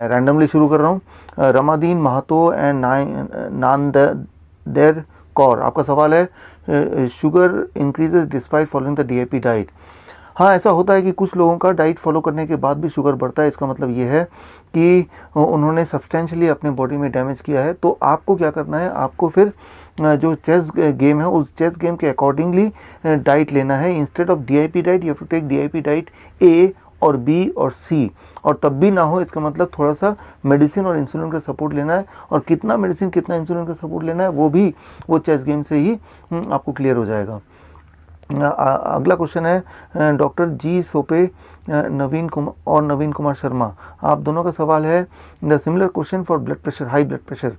Randomly शुरू कर रहा हूँ। रमादीन महातो एंड नांदेर कौर, आपका सवाल है sugar increases despite following the DIP diet. हाँ, ऐसा होता है कि कुछ लोगों का डाइट फॉलो करने के बाद भी शुगर बढ़ता है। इसका मतलब ये है कि उन्होंने सब्सटेंशियली अपने बॉडी में डैमेज किया है। तो आपको क्या करना है, आपको फिर जो चेस गेम है उस चेस गेम के अकॉर्डिंगली डाइट लेना है। Instead of DIP diet you have to take DIP diet A और बी और सी, और तब भी ना हो इसका मतलब थोड़ा सा मेडिसिन और इंसुलिन का सपोर्ट लेना है। और कितना मेडिसिन कितना इंसुलिन का सपोर्ट लेना है वो भी वो चेस गेम से ही आपको क्लियर हो जाएगा। अगला क्वेश्चन है डॉक्टर जी सोपे नवीन कुमार शर्मा, आप दोनों का सवाल है the similar question for blood pressure, high blood pressure.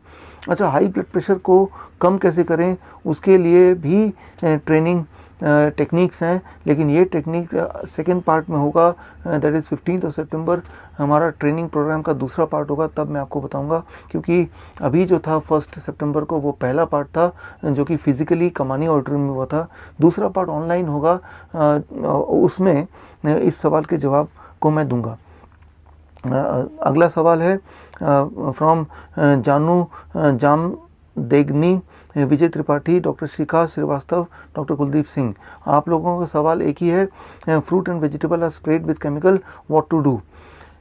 अच्छा, हाई ब्लड प्रेशर को कम कैसे करें, उसके लिए भी ट्रेनिंग टेक्निक्स हैं, लेकिन ये टेक्निक सेकेंड पार्ट में होगा, दैट इज़ 15 सितंबर हमारा ट्रेनिंग प्रोग्राम का दूसरा पार्ट होगा, तब मैं आपको बताऊंगा। क्योंकि अभी जो था 1 सितंबर को वो पहला पार्ट था जो कि फिज़िकली कमानी ऑडिटोरियम में हुआ था। दूसरा पार्ट ऑनलाइन होगा, उसमें इस सवाल के जवाब को मैं दूंगा। अगला सवाल है फ्रॉम जानू जाम देगनी, विजय त्रिपाठी, डॉक्टर श्रीकांत श्रीवास्तव, डॉक्टर कुलदीप सिंह। आप लोगों का सवाल एक ही है, fruit and vegetable are spread with chemical, what to do.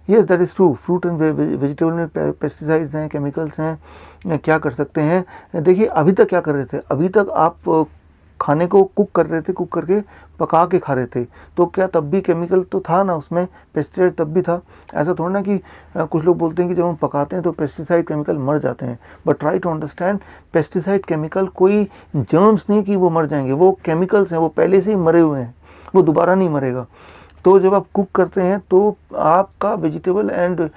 Yes, that is true. Fruit and vegetable में पेस्टिसाइड्स हैं, केमिकल्स हैं, क्या कर सकते हैं। देखिए, अभी तक क्या कर रहे थे, अभी तक आप खाने को कुक कर रहे थे, कुक करके पका के खा रहे थे, तो क्या तब भी केमिकल तो था ना उसमें, पेस्टिसाइड तब भी था। ऐसा थोड़ा ना कि कुछ लोग बोलते हैं कि जब हम पकाते हैं तो पेस्टिसाइड केमिकल मर जाते हैं, but try to understand, pesticide chemical कोई जर्म्स नहीं कि वो मर जाएंगे, वो केमिकल्स हैं, वो पहले से ही मरे हुए हैं, वो दोबारा नहीं मरेगा। तो जब आप कुक करते हैं तो आपका वेजिटेबल एंड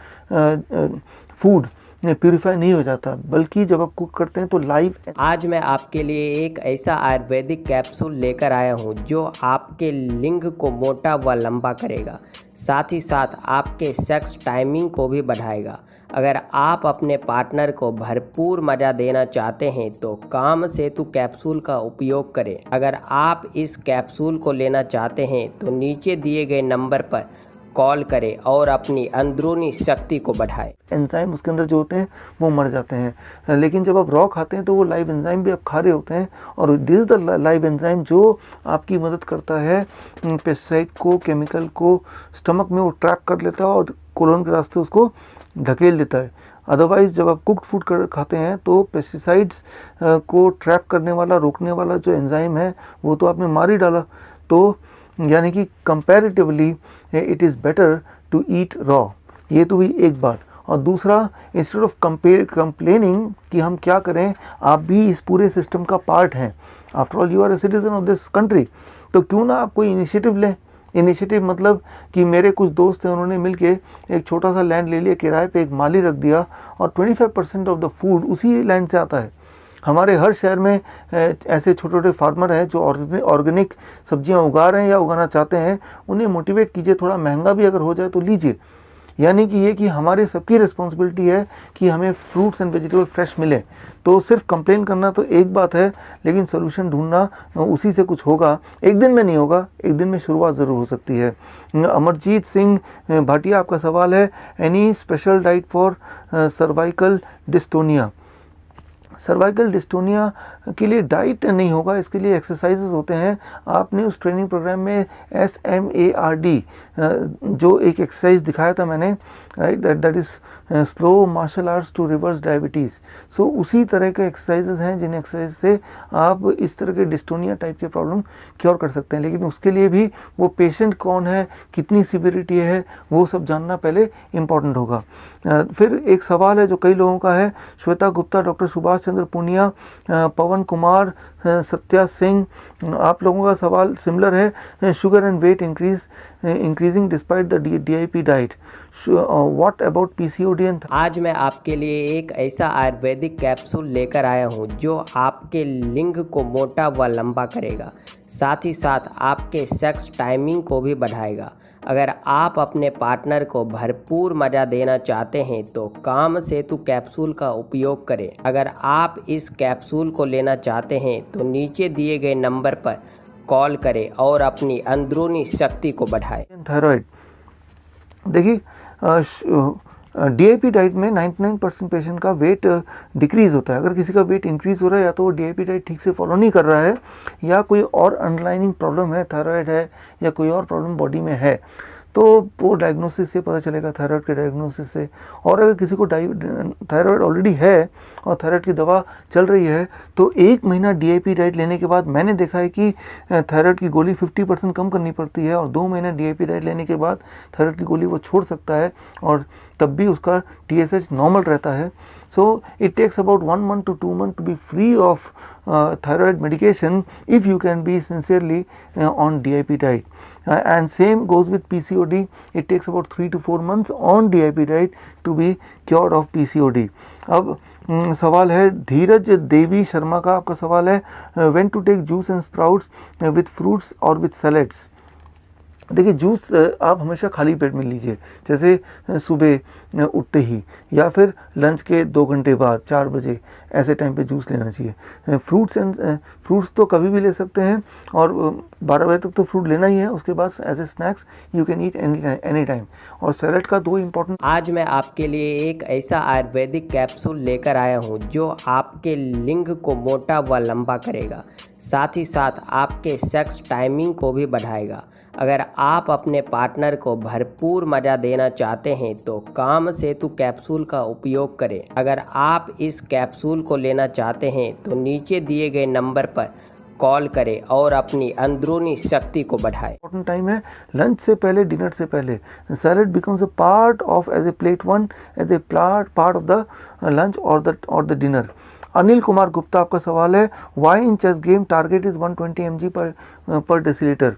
फूड प्यूरिफाई नहीं हो जाता, बल्कि जब आप कुक करते हैं तो लाइव। आज मैं आपके लिए एक ऐसा आयुर्वेदिक कैप्सूल लेकर आया हूँ जो आपके लिंग को मोटा व लंबा करेगा, साथ ही साथ आपके सेक्स टाइमिंग को भी बढ़ाएगा। अगर आप अपने पार्टनर को भरपूर मज़ा देना चाहते हैं तो काम सेतु कैप्सूल का उपयोग करें। अगर आप इस कैप्सूल को लेना चाहते हैं तो नीचे दिए गए नंबर पर कॉल करें और अपनी अंदरूनी शक्ति को बढ़ाएं। एंजाइम उसके अंदर जो होते हैं वो मर जाते हैं, लेकिन जब आप रॉ खाते हैं तो वो लाइव एंजाइम भी आप खा रहे होते हैं, और दिस द लाइव एंजाइम जो आपकी मदद करता है पेस्टिसाइड को, केमिकल को स्टमक में वो ट्रैप कर लेता है और कोलोन के रास्ते उसको धकेल देता है। अदरवाइज़ जब आप कुक्ड फूड खाते हैं तो पेस्टिसाइड्स को ट्रैप करने वाला, रोकने वाला जो एंजाइम है वो तो आपने मार ही डाला। तो यानी कि comparatively it is better to eat raw. ये तो हुई एक बात। और दूसरा, इंस्टेड ऑफ कंप्लेनिंग कि हम क्या करें, आप भी इस पूरे सिस्टम का पार्ट हैं। After all you are a citizen of this country, तो क्यों ना आप कोई इनिशिएटिव लें। इनिशिएटिव मतलब कि मेरे कुछ दोस्त हैं, उन्होंने मिलके एक छोटा सा लैंड ले लिया किराए पे, एक माली रख दिया, और 25% ऑफ द फूड उसी लैंड से आता है। हमारे हर शहर में ऐसे छोटे छोटे फार्मर हैं जो ऑर्गेनिक सब्जियां उगा रहे हैं या उगाना चाहते हैं, उन्हें मोटिवेट कीजिए, थोड़ा महंगा भी अगर हो जाए तो लीजिए। यानी कि ये कि हमारे सबकी रिस्पॉन्सिबिलिटी है कि हमें फ्रूट्स एंड वेजिटेबल फ्रेश मिले। तो सिर्फ कंप्लेन करना तो एक बात है, लेकिन सोल्यूशन ढूंढना उसी से कुछ होगा। एक दिन में नहीं होगा, एक दिन में शुरुआत ज़रूर हो सकती है। अमरजीत सिंह भाटिया, आपका सवाल है any special diet for cervical dystonia. Cervical dystonia के लिए डाइट नहीं होगा, इसके लिए एक्सरसाइजेज होते हैं। आपने उस ट्रेनिंग प्रोग्राम में SMARD जो एक एक्सरसाइज दिखाया था मैंने, right, that is slow martial arts to reverse diabetes. So उसी तरह के एक्सरसाइजेज हैं जिन एक्सरसाइज से आप इस तरह के डिस्टोनिया टाइप के प्रॉब्लम क्योर कर सकते हैं। लेकिन उसके लिए भी वो पेशेंट कौन है, कितनी सीवियरिटी है, वो सब जानना पहले इम्पॉर्टेंट होगा। फिर एक सवाल है जो कई लोगों का है, श्वेता गुप्ता, डॉक्टर सुभाष चंद्र पूनिया, पवन कुमार, सत्या सिंह, आप लोगों का सवाल सिमिलर है, sugar and weight increasing despite the DIP diet, what about PCOD and. आज मैं आपके लिए एक ऐसा आयुर्वेदिक कैप्सूल लेकर आया हूँ जो आपके लिंग को मोटा व लंबा करेगा, साथ ही साथ आपके सेक्स टाइमिंग को भी बढ़ाएगा। अगर आप अपने पार्टनर को भरपूर मज़ा देना चाहते हैं तो काम सेतु कैप्सूल का उपयोग करें। अगर आप इस कैप्सूल को लेना चाहते हैं तो नीचे दिए गए नंबर पर कॉल करें और अपनी अंदरूनी शक्ति को बढ़ाएं। थायराइड, देखिए डीआईपी डाइट में 99% पेशेंट का वेट डिक्रीज़ होता है। अगर किसी का वेट इंक्रीज़ हो रहा है या तो वो डीआईपी डाइट ठीक से फॉलो नहीं कर रहा है या कोई और अंडरलाइनिंग प्रॉब्लम है, थायराइड है या कोई और प्रॉब्लम बॉडी में है, तो वो डायग्नोसिस से पता चलेगा, थायराइड के डायग्नोसिस से। और अगर किसी को थायराइड ऑलरेडी है और थायराइड की दवा चल रही है तो 1 महीना डीआईपी डाइट लेने के बाद मैंने देखा है कि थायराइड की गोली 50% कम करनी पड़ती है, और 2 महीना डीआईपी डाइट लेने के बाद थायराइड की गोली वो छोड़ सकता है और तब भी उसका TSH नॉर्मल रहता है। So it takes about 1 month to 2 months to be free of thyroid medication if you can be sincerely on DIP diet. And same goes with PCOD. It takes about 3 to 4 months on DIP diet to be cured of PCOD. अब सवाल है धीरज देवी शर्मा का, आपका सवाल है when to take juice and sprouts with fruits or with salads. देखिए juice आप हमेशा खाली पेट में लीजिए, जैसे सुबह उठते ही या फिर लंच के 2 घंटे बाद 4 बजे ऐसे टाइम पे जूस लेना चाहिए। फ्रूट्स तो कभी भी ले सकते हैं और 12 बजे तक तो फ्रूट लेना ही है, उसके बाद as a snacks you can eat any time. और सैलड का 2 इम्पोर्टेंट। आज मैं आपके लिए एक ऐसा आयुर्वेदिक कैप्सूल लेकर आया हूँ जो आपके लिंग को मोटा व लंबा करेगा, साथ ही साथ आपके सेक्स टाइमिंग को भी बढ़ाएगा। अगर आप अपने पार्टनर को भरपूर मज़ा देना चाहते हैं तो काम सेतु कैप्सूल का उपयोग करें। अगर आप इस कैप्सूल को लेना चाहते हैं तो नीचे दिए गए नंबर पर कॉल करें और अपनी अंदरूनी शक्ति को बढ़ाएं। इम्पोर्टेंट टाइम है लंच से पहले, डिनर से पहले। Salad becomes a part of as a plate 1 as a part of the lunch और द डिनर। अनिल कुमार गुप्ता, आपका सवाल है why in chess game target is 120 mg पर डेसीलीटर।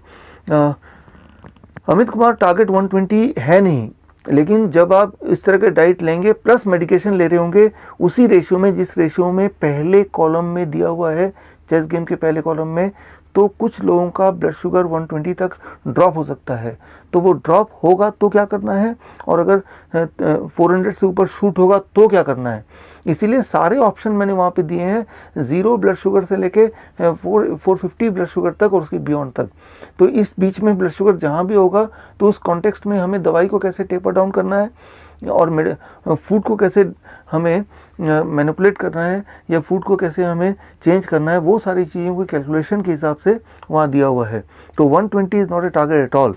अमित कुमार, टारगेट 120 है नहीं, लेकिन जब आप इस तरह के डाइट लेंगे प्लस मेडिकेशन ले रहे होंगे उसी रेशियो में जिस रेशियो में पहले कॉलम में दिया हुआ है, चेस गेम के पहले कॉलम में, तो कुछ लोगों का ब्लड शुगर 120 तक ड्रॉप हो सकता है। तो वो ड्रॉप होगा तो क्या करना है, और अगर 400 से ऊपर शूट होगा तो क्या करना है। इसीलिए सारे ऑप्शन मैंने वहाँ पे दिए हैं, 0 ब्लड शुगर से लेके 450 ब्लड शुगर तक और उसके बियॉन्ड तक। तो इस बीच में ब्लड शुगर जहाँ भी होगा तो उस कॉन्टेक्स्ट में हमें दवाई को कैसे टेपर डाउन करना है और फूड को कैसे हमें मैनिपुलेट करना है या फूड को कैसे हमें चेंज करना है, वो सारी चीज़ों की कैलकुलेशन के हिसाब से वहाँ दिया हुआ है। तो 120 is not a target at all.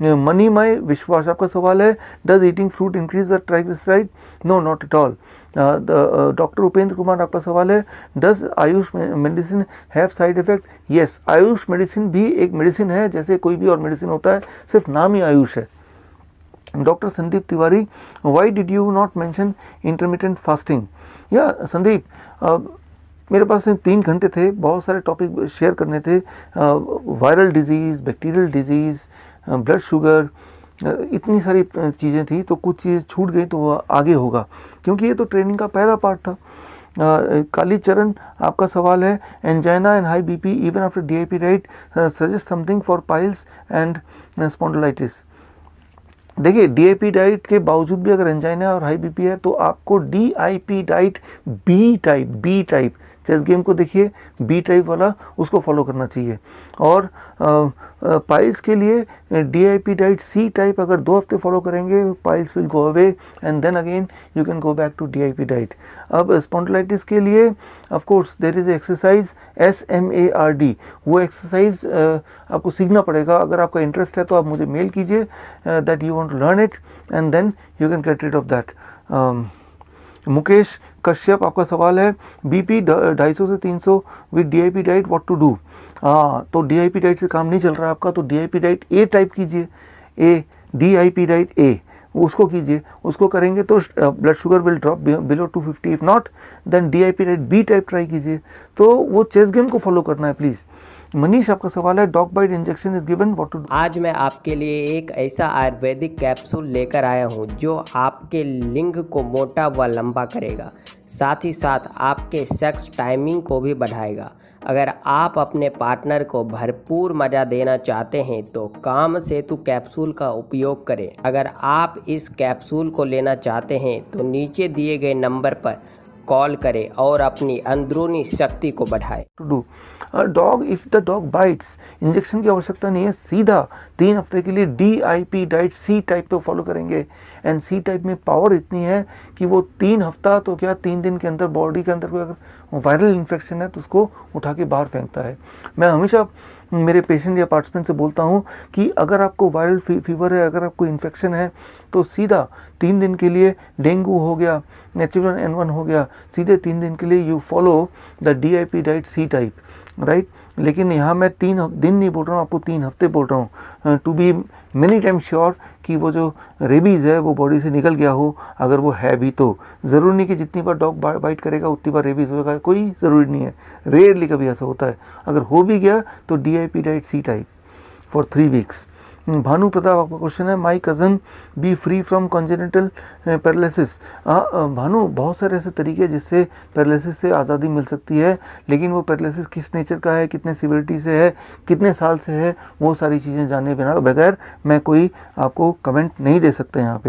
Manimay Vishwas, आपका सवाल है does eating fruit increase the triglyceride? No, not at all. Doctor Upendra Kumar, आपका सवाल है does AYUSH medicine have side effect? Yes, AYUSH medicine भी एक मेडिसिन है जैसे कोई भी और मेडिसिन होता है, सिर्फ नाम ही आयुष है। Doctor Sandeep Tiwari, why did you not mention intermittent fasting? या संदीप, मेरे पास 3 घंटे थे, बहुत सारे टॉपिक शेयर करने थे, viral disease, bacterial disease, blood sugar, इतनी सारी चीज़ें थी, तो कुछ चीज़ छूट गई तो वो आगे होगा क्योंकि ये तो ट्रेनिंग का पहला पार्ट था। कालीचरण, आपका सवाल है angina and high BP even after DIP diet suggest something for piles and spondylitis. देखिए डीआईपी डाइट के बावजूद भी अगर एंजाइना और हाई बीपी है तो आपको DIP diet B type chess game को देखिए, बी टाइप वाला उसको फॉलो करना चाहिए। और पाइल्स के लिए डीआईपी डाइट सी टाइप अगर 2 हफ्ते फॉलो करेंगे piles will go away and then again you can go back to DIP diet. अब स्पॉन्डिलाइटिस के लिए of course there is exercise SMARD, वो एक्सरसाइज आपको सीखना पड़ेगा। अगर आपका इंटरेस्ट है तो आप मुझे मेल कीजिए that you want to learn it and then you can get rid of that. Mukesh Kashyap, आपका सवाल है बीपी 250 से 300 with DIP diet what to do? तो डीआईपी डाइट से काम नहीं चल रहा आपका, तो डीआईपी डाइट ए टाइप कीजिए, डीआईपी डाइट ए उसको कीजिए। उसको करेंगे तो blood sugar will drop below 250, if not then DIP diet B type try कीजिए। तो वो चेस गेम को फॉलो करना है प्लीज़। मनीष, आपका सवाल है dog bite injection is given what to do? आज मैं आपके लिए एक ऐसा आयुर्वेदिक कैप्सूल लेकर आया हूँ जो आपके लिंग को मोटा व लंबा करेगा, साथ ही साथ आपके सेक्स टाइमिंग को भी बढ़ाएगा। अगर आप अपने पार्टनर को भरपूर मज़ा देना चाहते हैं तो काम सेतु कैप्सूल का उपयोग करें। अगर आप इस कैप्सूल को लेना चाहते हैं तो नीचे दिए गए नंबर पर कॉल करें और अपनी अंदरूनी शक्ति को बढ़ाएं। To do dog if the dog bites, injection की आवश्यकता नहीं है, सीधा 3 हफ्ते के लिए DIP डाइट C टाइप पे फॉलो करेंगे। एंड C टाइप में पावर इतनी है कि वो 3 हफ्ता तो क्या 3 दिन के अंदर बॉडी के अंदर कोई अगर वायरल इन्फेक्शन है तो उसको उठा के बाहर फेंकता है। मैं हमेशा मेरे पेशेंट या पार्टिसिपेंट से बोलता हूँ कि अगर आपको वायरल फीवर है, अगर आपको इन्फेक्शन है, तो सीधा 3 दिन के लिए डेंगू हो गया, H1N1 हो गया, सीधे 3 दिन के लिए you follow the DIP diet C type, right. लेकिन यहाँ मैं 3 दिन नहीं बोल रहा हूँ, आपको 3 हफ्ते बोल रहा हूँ, to be many time sure कि वो जो रेबीज़ है वो बॉडी से निकल गया हो, अगर वो है भी तो। ज़रूरी नहीं कि जितनी बार डॉग बाइट करेगा उतनी बार रेबीज़ होगा, कोई ज़रूरी नहीं है, रेयरली कभी ऐसा होता है। अगर हो भी गया तो DIP diet C type for 3 weeks. Bhanu Pratap आपका क्वेश्चन है, my cousin B free from congenital paralysis. Bhanu, बहुत सारे ऐसे तरीके हैं जिससे पैरालिसिस से आज़ादी मिल सकती है, लेकिन वो पैरालिसिस किस नेचर का है, कितने सिविरिटी से है, कितने साल से है, वो सारी चीज़ें जाने बिना बगैर मैं कोई आपको कमेंट नहीं दे सकता यहाँ पे।